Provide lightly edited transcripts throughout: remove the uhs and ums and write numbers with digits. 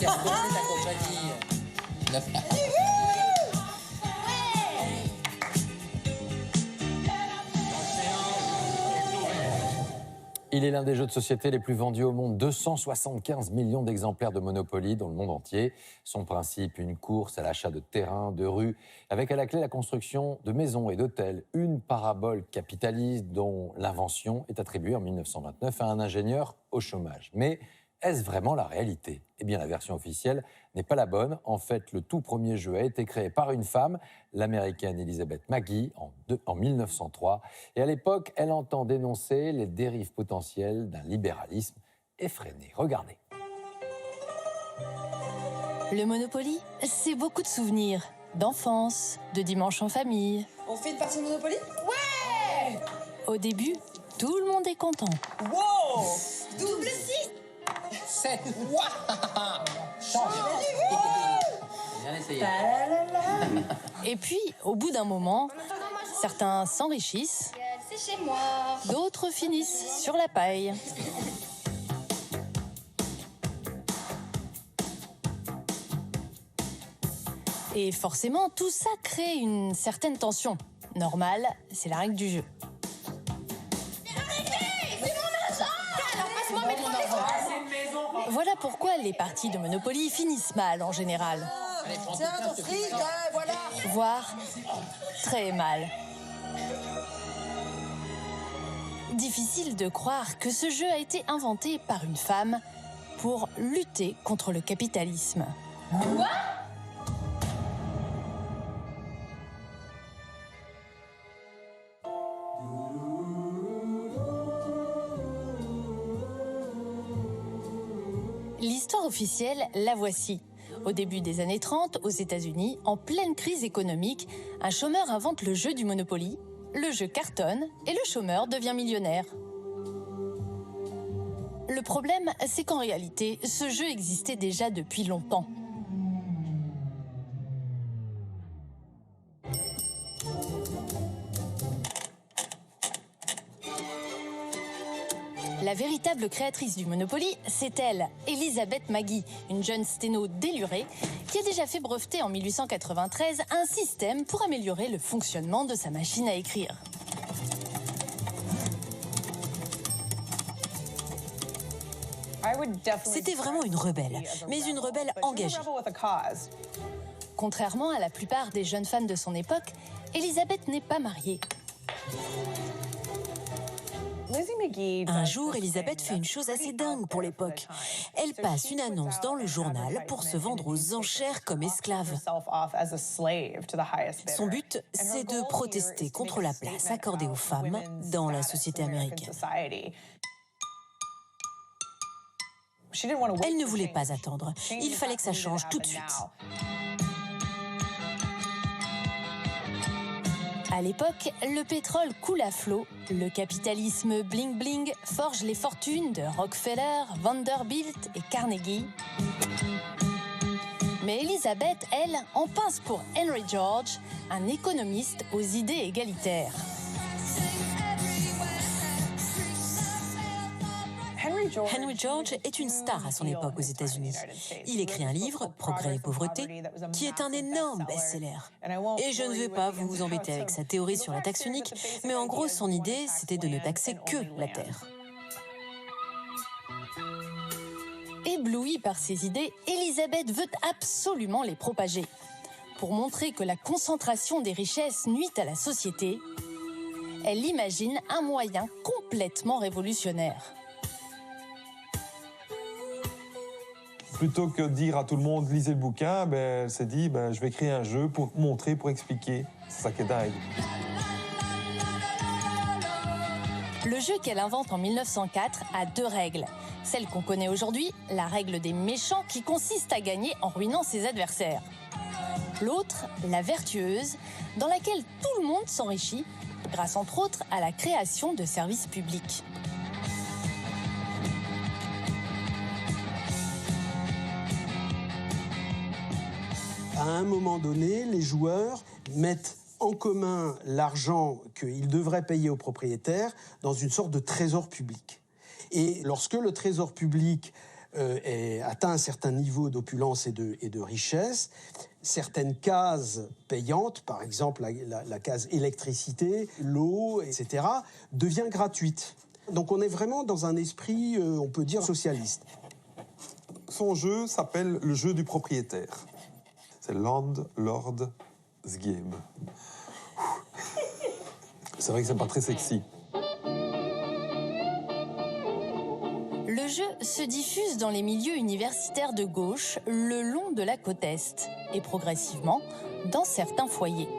C'est ta compagnie. Il est l'un des jeux de société les plus vendus au monde, 275 millions d'exemplaires de Monopoly dans le monde entier. Son principe, une course à l'achat de terrains, de rues, avec à la clé la construction de maisons et d'hôtels. Une parabole capitaliste dont l'invention est attribuée en 1929 à un ingénieur au chômage. Mais est-ce vraiment la réalité? Eh bien, la version officielle n'est pas la bonne. En fait, le tout premier jeu a été créé par une femme, l'américaine Elizabeth Magie, en 1903. Et à l'époque, elle entend dénoncer les dérives potentielles d'un libéralisme effréné. Regardez. Le Monopoly, c'est beaucoup de souvenirs, d'enfance, de dimanche en famille. On fait une partie de Monopoly? Ouais! Au début, tout le monde est content. Wow! Double 6! 7. Waouh! Change. Bien essayé. Et puis, au bout d'un moment, certains s'enrichissent, C'est chez moi. d'autres finissent sur la paille. Et forcément, tout ça crée une certaine tension. Normal, c'est la règle du jeu. Voilà pourquoi les parties de Monopoly finissent mal en général. Tiens, ton fric, voilà! Voire très mal. Difficile de croire que ce jeu a été inventé par une femme pour lutter contre le capitalisme. Quoi? L'histoire officielle, la voici. Au début des années 30, aux États-Unis, en pleine crise économique, un chômeur invente le jeu du Monopoly, le jeu cartonne et le chômeur devient millionnaire. Le problème, c'est qu'en réalité, ce jeu existait déjà depuis longtemps. La véritable créatrice du Monopoly, c'est elle, Elizabeth Magie, une jeune sténo délurée, qui a déjà fait breveter en 1893 un système pour améliorer le fonctionnement de sa machine à écrire. C'était vraiment une rebelle, mais une rebelle engagée. Contrairement à la plupart des jeunes femmes de son époque, Elizabeth n'est pas mariée. Un jour, Elizabeth fait une chose assez dingue pour l'époque. Elle passe une annonce dans le journal pour se vendre aux enchères comme esclave. Son but, c'est de protester contre la place accordée aux femmes dans la société américaine. Elle ne voulait pas attendre. Il fallait que ça change tout de suite. À l'époque, le pétrole coule à flot, le capitalisme bling-bling forge les fortunes de Rockefeller, Vanderbilt et Carnegie. Mais Elizabeth, elle, en pince pour Henry George, un économiste aux idées égalitaires. Henry George est une star à son époque aux États-Unis. Il écrit un livre, Progrès et pauvreté, qui est un énorme best-seller. Et je ne vais pas vous embêter avec sa théorie sur la taxe unique, mais en gros, son idée, c'était de ne taxer que la terre. Éblouie par ses idées, Elizabeth veut absolument les propager. Pour montrer que la concentration des richesses nuit à la société, elle imagine un moyen complètement révolutionnaire. Plutôt que de dire à tout le monde, lisez le bouquin, elle s'est dit, je vais créer un jeu pour montrer, pour expliquer. C'est ça qui est dingue. Le jeu qu'elle invente en 1904 a deux règles. Celle qu'on connaît aujourd'hui, la règle des méchants qui consiste à gagner en ruinant ses adversaires. L'autre, la vertueuse, dans laquelle tout le monde s'enrichit, grâce entre autres à la création de services publics. À un moment donné, les joueurs mettent en commun l'argent qu'ils devraient payer aux propriétaires dans une sorte de trésor public. Et lorsque le trésor public atteint un certain niveau d'opulence et de richesse. Certaines cases payantes, par exemple la case électricité, l'eau, etc., devient gratuite. Donc on est vraiment dans un esprit, on peut dire, socialiste. Son jeu s'appelle le jeu du propriétaire. C'est Landlord's Game. C'est vrai que c'est pas très sexy. Le jeu se diffuse dans les milieux universitaires de gauche le long de la côte Est et progressivement dans certains foyers.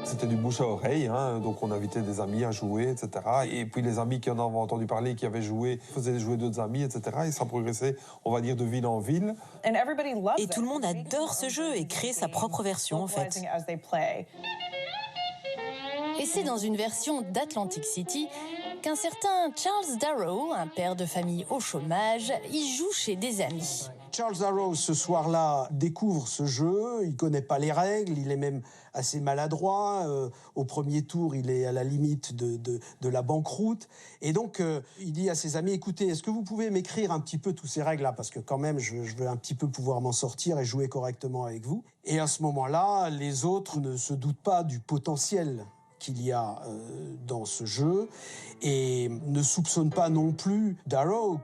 C'était du bouche à oreille, hein, donc on invitait des amis à jouer, etc. Et puis les amis qui en avaient entendu parler, qui avaient joué, faisaient jouer d'autres amis, etc. Et ça progressait, on va dire, de ville en ville. Et tout le monde adore ce jeu et crée sa propre version, en fait. Et c'est dans une version d'Atlantic City qu'un certain Charles Darrow, un père de famille au chômage, y joue chez des amis. Charles Darrow, ce soir-là, découvre ce jeu, il ne connaît pas les règles, il est même assez maladroit. Au premier tour, il est à la limite de la banqueroute. Et donc, il dit à ses amis, écoutez, est-ce que vous pouvez m'écrire un petit peu toutes ces règles-là? Parce que quand même, je veux un petit peu pouvoir m'en sortir et jouer correctement avec vous. Et à ce moment-là, les autres ne se doutent pas du potentiel qu'il y a dans ce jeu et ne soupçonnent pas non plus Darrow,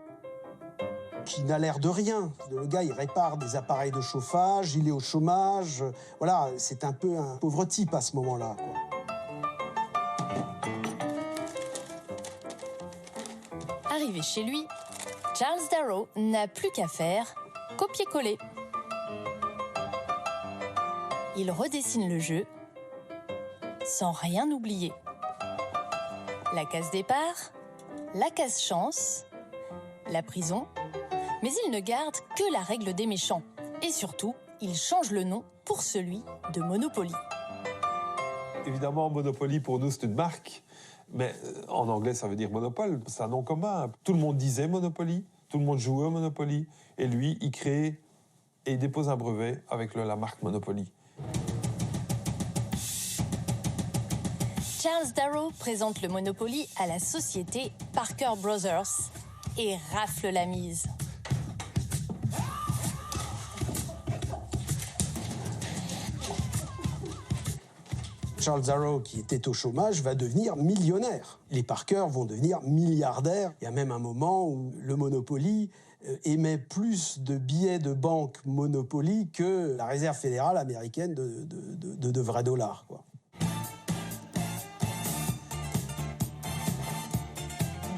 qui n'a l'air de rien. Le gars, il répare des appareils de chauffage, il est au chômage. Voilà, c'est un peu un pauvre type à ce moment-là, quoi. Arrivé chez lui, Charles Darrow n'a plus qu'à faire copier-coller. Il redessine le jeu sans rien oublier. La case départ, la case chance, la prison, mais il ne garde que la règle des méchants. Et surtout, il change le nom pour celui de Monopoly. Évidemment, Monopoly, pour nous, c'est une marque. Mais en anglais, ça veut dire monopole. C'est un nom commun. Tout le monde disait Monopoly, tout le monde jouait au Monopoly. Et lui, il crée et il dépose un brevet avec la marque Monopoly. Charles Darrow présente le Monopoly à la société Parker Brothers et rafle la mise. Charles Darrow, qui était au chômage, va devenir millionnaire. Les Parker vont devenir milliardaires. Il y a même un moment où le Monopoly émet plus de billets de banque Monopoly que la réserve fédérale américaine de vrais dollars, quoi.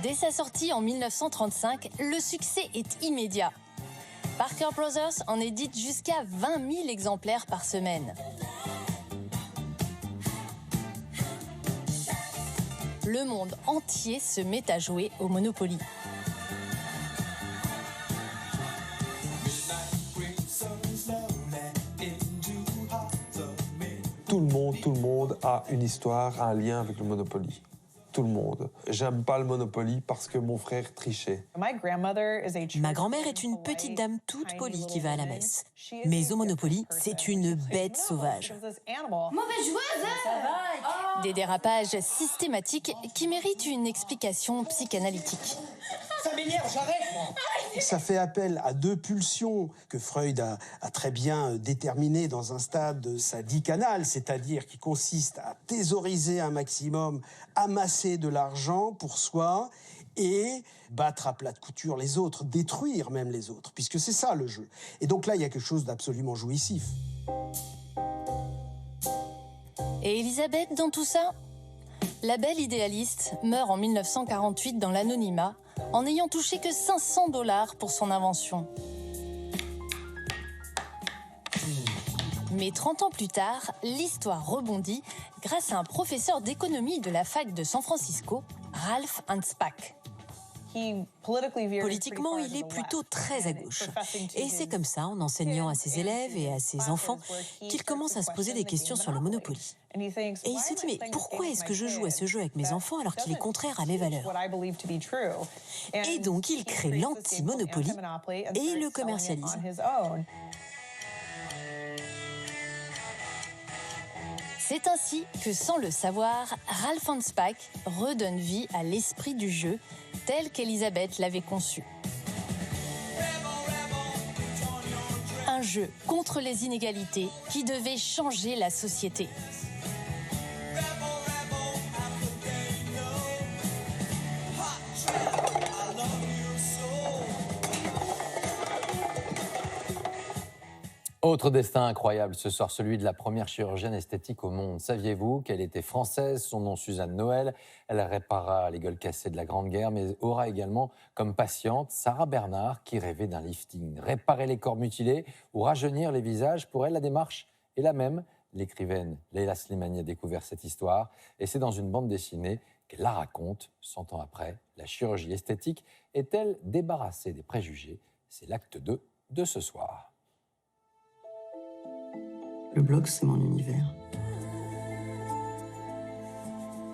Dès sa sortie en 1935, le succès est immédiat. Parker Brothers en édite jusqu'à 20 000 exemplaires par semaine. Le monde entier se met à jouer au Monopoly. Tout le monde a une histoire, un lien avec le Monopoly. Tout le monde. J'aime pas le Monopoly parce que mon frère trichait. Ma grand-mère est une petite dame toute polie qui va à la messe. Mais au Monopoly, c'est une bête sauvage. Mauvaise joueuse. Des dérapages systématiques qui méritent une explication psychanalytique. Ça m'énerve, j'arrête, moi. Ça fait appel à deux pulsions que Freud a très bien déterminées dans un stade sadicanal, c'est-à-dire qui consiste à thésauriser un maximum, amasser de l'argent pour soi et battre à plat de couture les autres, détruire même les autres, puisque c'est ça le jeu. Et donc là, il y a quelque chose d'absolument jouissif. Et Elisabeth dans tout ça? La belle idéaliste meurt en 1948 dans l'anonymat en n'ayant touché que 500 $ pour son invention. Mais 30 ans plus tard, l'histoire rebondit grâce à un professeur d'économie de la fac de San Francisco, Ralph Anspach. Politiquement, il est plutôt très à gauche. Et c'est comme ça, en enseignant à ses élèves et à ses enfants, qu'il commence à se poser des questions sur le Monopoly. Et il se dit, mais pourquoi est-ce que je joue à ce jeu avec mes enfants alors qu'il est contraire à mes valeurs? Et donc, il crée l'anti-Monopoly et le commercialise. C'est ainsi que, sans le savoir, Ralph Anspach redonne vie à l'esprit du jeu tel qu'Elisabeth l'avait conçu. Un jeu contre les inégalités qui devait changer la société. Autre destin incroyable ce soir, celui de la première chirurgienne esthétique au monde. Saviez-vous qu'elle était française? Son nom, Suzanne Noël. Elle réparera les gueules cassées de la Grande Guerre, mais aura également comme patiente Sarah Bernard, qui rêvait d'un lifting. Réparer les corps mutilés ou rajeunir les visages, pour elle, la démarche est la même. L'écrivaine Leila Slimani a découvert cette histoire et c'est dans une bande dessinée qu'elle la raconte. 100 ans après, la chirurgie esthétique est-elle débarrassée des préjugés? C'est l'acte 2 de ce soir. Le blog, c'est mon univers.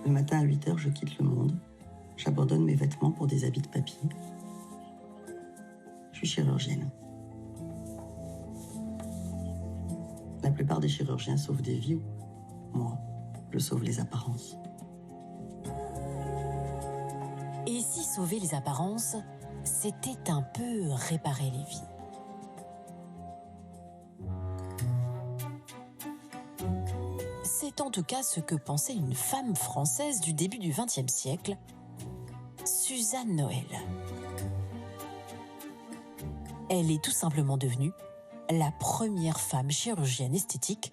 Le matin à 8h, je quitte le monde. J'abandonne mes vêtements pour des habits de papy. Je suis chirurgienne. La plupart des chirurgiens sauvent des vies. Moi, je sauve les apparences. Et si sauver les apparences, c'était un peu réparer les vies? C'est en tout cas ce que pensait une femme française du début du XXe siècle, Suzanne Noël. Elle est tout simplement devenue la première femme chirurgienne esthétique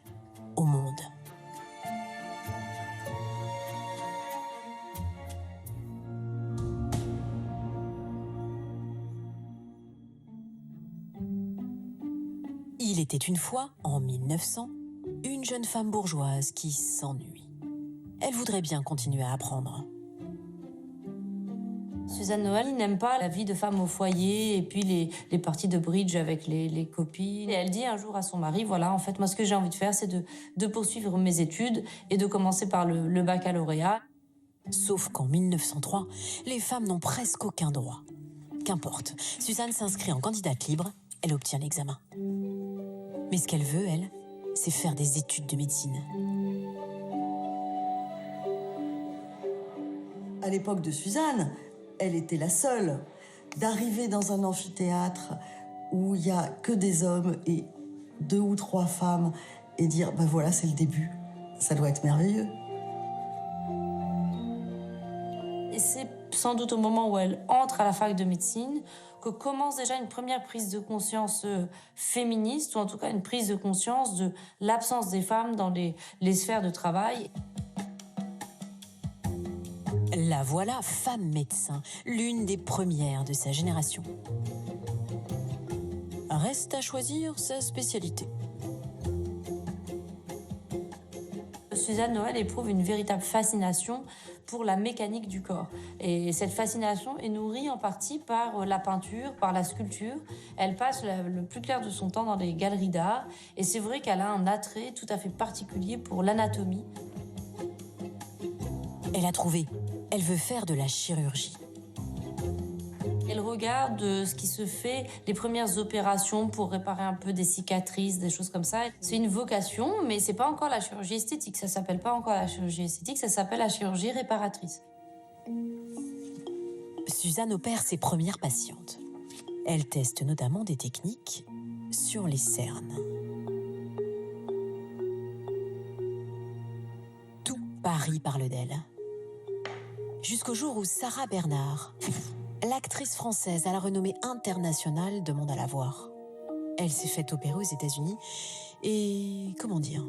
au monde. Il était une fois, en 1900, une jeune femme bourgeoise qui s'ennuie. Elle voudrait bien continuer à apprendre. Suzanne Noël n'aime pas la vie de femme au foyer et puis les parties de bridge avec les copines. Et elle dit un jour à son mari, voilà, en fait, moi, ce que j'ai envie de faire, c'est de poursuivre mes études et de commencer par le baccalauréat. Sauf qu'en 1903, les femmes n'ont presque aucun droit. Qu'importe, Suzanne s'inscrit en candidate libre, elle obtient l'examen. Mais ce qu'elle veut, elle, c'est faire des études de médecine. À l'époque de Suzanne, elle était la seule d'arriver dans un amphithéâtre où il n'y a que des hommes et 2 ou 3 femmes et dire, ben voilà, c'est le début. Ça doit être merveilleux. Et c'est sans doute au moment où elle entre à la fac de médecine que commence déjà une première prise de conscience féministe, ou en tout cas une prise de conscience de l'absence des femmes dans les sphères de travail. La voilà, femme médecin, l'une des premières de sa génération. Reste à choisir sa spécialité. Suzanne Noël éprouve une véritable fascination pour la mécanique du corps. Et cette fascination est nourrie en partie par la peinture, par la sculpture. Elle passe le plus clair de son temps dans les galeries d'art. Et c'est vrai qu'elle a un attrait tout à fait particulier pour l'anatomie. Elle a trouvé. Elle veut faire de la chirurgie. Elle regarde ce qui se fait, les premières opérations pour réparer un peu des cicatrices, des choses comme ça. C'est une vocation, mais c'est pas encore la chirurgie esthétique. Ça s'appelle pas encore la chirurgie esthétique, ça s'appelle la chirurgie réparatrice. Suzanne opère ses premières patientes. Elle teste notamment des techniques sur les cernes. Tout Paris parle d'elle. Jusqu'au jour où Sarah Bernard, l'actrice française à la renommée internationale, demande à la voir. Elle s'est faite opérer aux États-Unis et... comment dire ?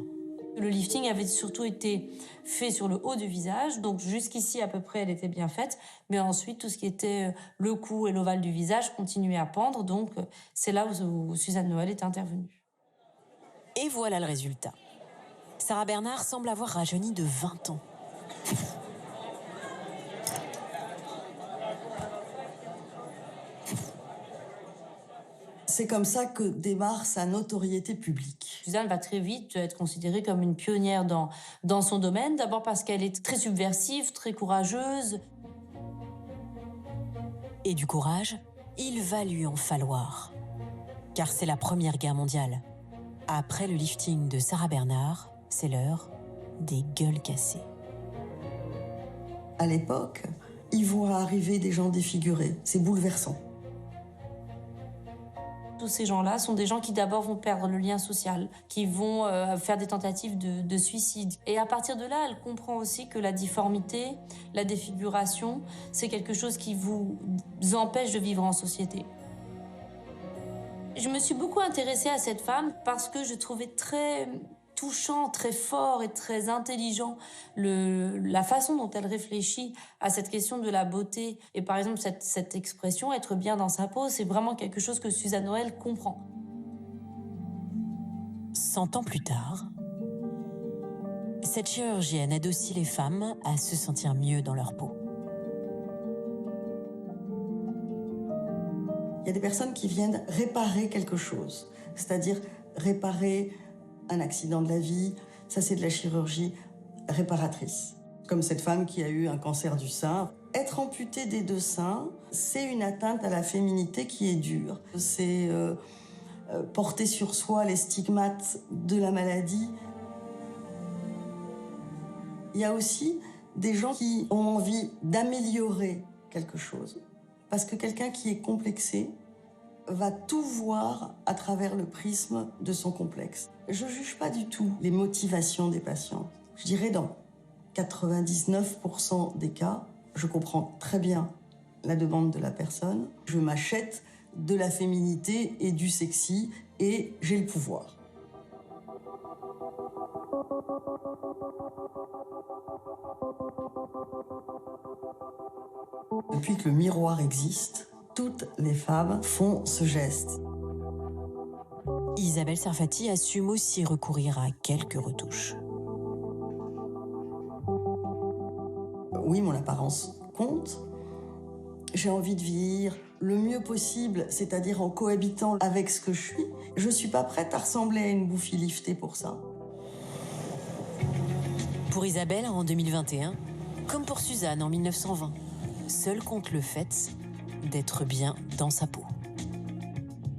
Le lifting avait surtout été fait sur le haut du visage, donc jusqu'ici à peu près elle était bien faite, mais ensuite tout ce qui était le cou et l'ovale du visage continuait à pendre, donc c'est là où Suzanne Noël est intervenue. Et voilà le résultat. Sarah Bernard semble avoir rajeuni de 20 ans. C'est comme ça que démarre sa notoriété publique. Suzanne va très vite être considérée comme une pionnière dans son domaine, d'abord parce qu'elle est très subversive, très courageuse. Et du courage, il va lui en falloir. Car c'est la Première Guerre mondiale. Après le lifting de Sarah Bernard, c'est l'heure des gueules cassées. À l'époque, ils voient arriver des gens défigurés. C'est bouleversant. Tous ces gens-là sont des gens qui d'abord vont perdre le lien social, qui vont faire des tentatives de suicide. Et à partir de là, elle comprend aussi que la difformité, la défiguration, c'est quelque chose qui vous empêche de vivre en société. Je me suis beaucoup intéressée à cette femme parce que je trouvais très touchant, très fort et très intelligent la façon dont elle réfléchit à cette question de la beauté. Et par exemple, cette expression, être bien dans sa peau, c'est vraiment quelque chose que Suzanne Noël comprend. 100 ans plus tard, cette chirurgienne aide aussi les femmes à se sentir mieux dans leur peau. Il y a des personnes qui viennent réparer quelque chose, c'est-à-dire réparer un accident de la vie. Ça, c'est de la chirurgie réparatrice. Comme cette femme qui a eu un cancer du sein. Être amputé des 2 seins, c'est une atteinte à la féminité qui est dure. C'est porter sur soi les stigmates de la maladie. Il y a aussi des gens qui ont envie d'améliorer quelque chose. Parce que quelqu'un qui est complexé va tout voir à travers le prisme de son complexe. Je ne juge pas du tout les motivations des patients. Je dirais dans 99% des cas, je comprends très bien la demande de la personne. Je m'achète de la féminité et du sexy et j'ai le pouvoir. Depuis que le miroir existe, toutes les femmes font ce geste. Isabelle Sarfati assume aussi recourir à quelques retouches. Oui, mon apparence compte. J'ai envie de vieillir le mieux possible, c'est-à-dire en cohabitant avec ce que je suis. Je ne suis pas prête à ressembler à une bouffie liftée pour ça. Pour Isabelle, en 2021, comme pour Suzanne en 1920, seul compte le fait d'être bien dans sa peau.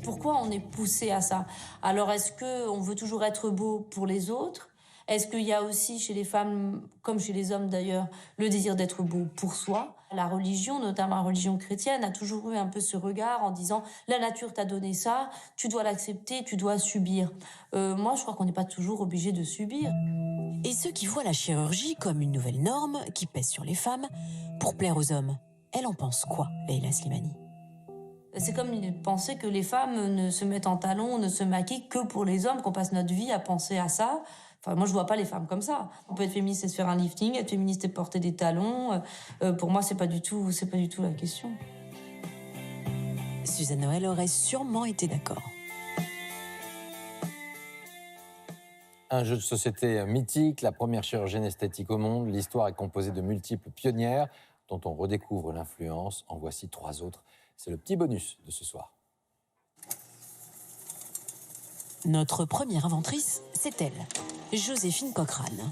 Pourquoi on est poussé à ça? Alors, est-ce qu'on veut toujours être beau pour les autres? Est-ce qu'il y a aussi chez les femmes, comme chez les hommes d'ailleurs, le désir d'être beau pour soi? La religion, notamment la religion chrétienne, a toujours eu un peu ce regard en disant « la nature t'a donné ça, tu dois l'accepter, tu dois subir ». Moi, je crois qu'on n'est pas toujours obligé de subir. Et ceux qui voient la chirurgie comme une nouvelle norme qui pèse sur les femmes pour plaire aux hommes, elle en pense quoi, Leïla Slimani? C'est comme penser que les femmes ne se mettent en talons, ne se maquillent que pour les hommes, qu'on passe notre vie à penser à ça. Enfin, moi, je vois pas les femmes comme ça. On peut être féministe et se faire un lifting, être féministe et porter des talons. Pour moi, c'est pas du tout la question. Suzanne Noël aurait sûrement été d'accord. Un jeu de société mythique, la première chirurgienne esthétique au monde. L'histoire est composée de multiples pionnières dont on redécouvre l'influence. En voici 3 autres. C'est le petit bonus de ce soir. Notre première inventrice, c'est elle, Joséphine Cochrane.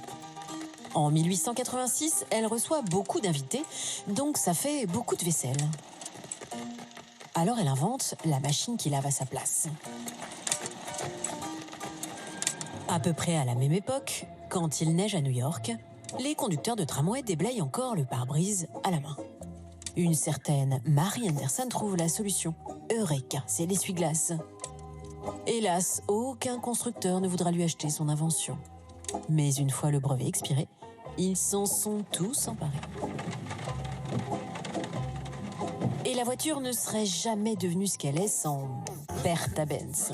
En 1886, elle reçoit beaucoup d'invités, donc ça fait beaucoup de vaisselle. Alors elle invente la machine qui lave à sa place. À peu près à la même époque, quand il neige à New York, les conducteurs de tramway déblayent encore le pare-brise à la main. Une certaine Mary Anderson trouve la solution. Eureka, c'est l'essuie-glace. Hélas, aucun constructeur ne voudra lui acheter son invention. Mais une fois le brevet expiré, ils s'en sont tous emparés. Et la voiture ne serait jamais devenue ce qu'elle est sans Bertha Benz.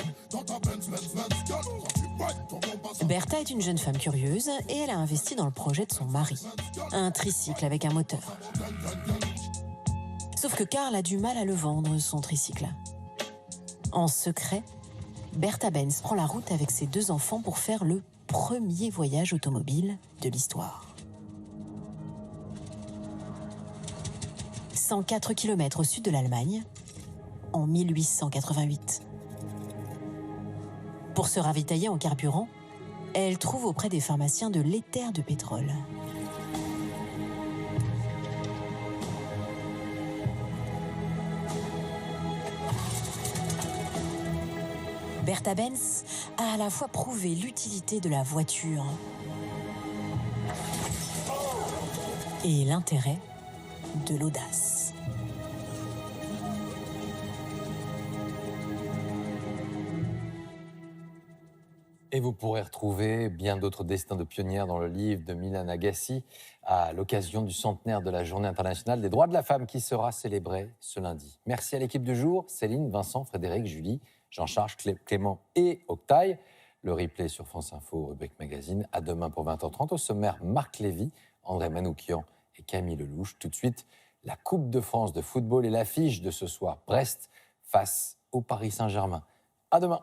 Bertha est une jeune femme curieuse et elle a investi dans le projet de son mari, un tricycle avec un moteur. Sauf que Karl a du mal à le vendre, son tricycle. En secret, Bertha Benz prend la route avec ses 2 enfants pour faire le premier voyage automobile de l'histoire. 104 km au sud de l'Allemagne, en 1888. Pour se ravitailler en carburant, elle trouve auprès des pharmaciens de l'éther de pétrole. Bertha Benz a à la fois prouvé l'utilité de la voiture et l'intérêt de l'audace. Et vous pourrez retrouver bien d'autres destins de pionnières dans le livre de Milan Agassi à l'occasion du centenaire de la Journée internationale des droits de la femme qui sera célébrée ce lundi. Merci à l'équipe du jour, Céline, Vincent, Frédéric, Julie, Jean-Charles, Clément et Octaï. Le replay sur France Info, rubrique magazine. À demain pour 20h30. Au sommaire, Marc Lévy, André Manoukian et Camille Lelouch. Tout de suite, la Coupe de France de football et l'affiche de ce soir. Brest face au Paris Saint-Germain. À demain.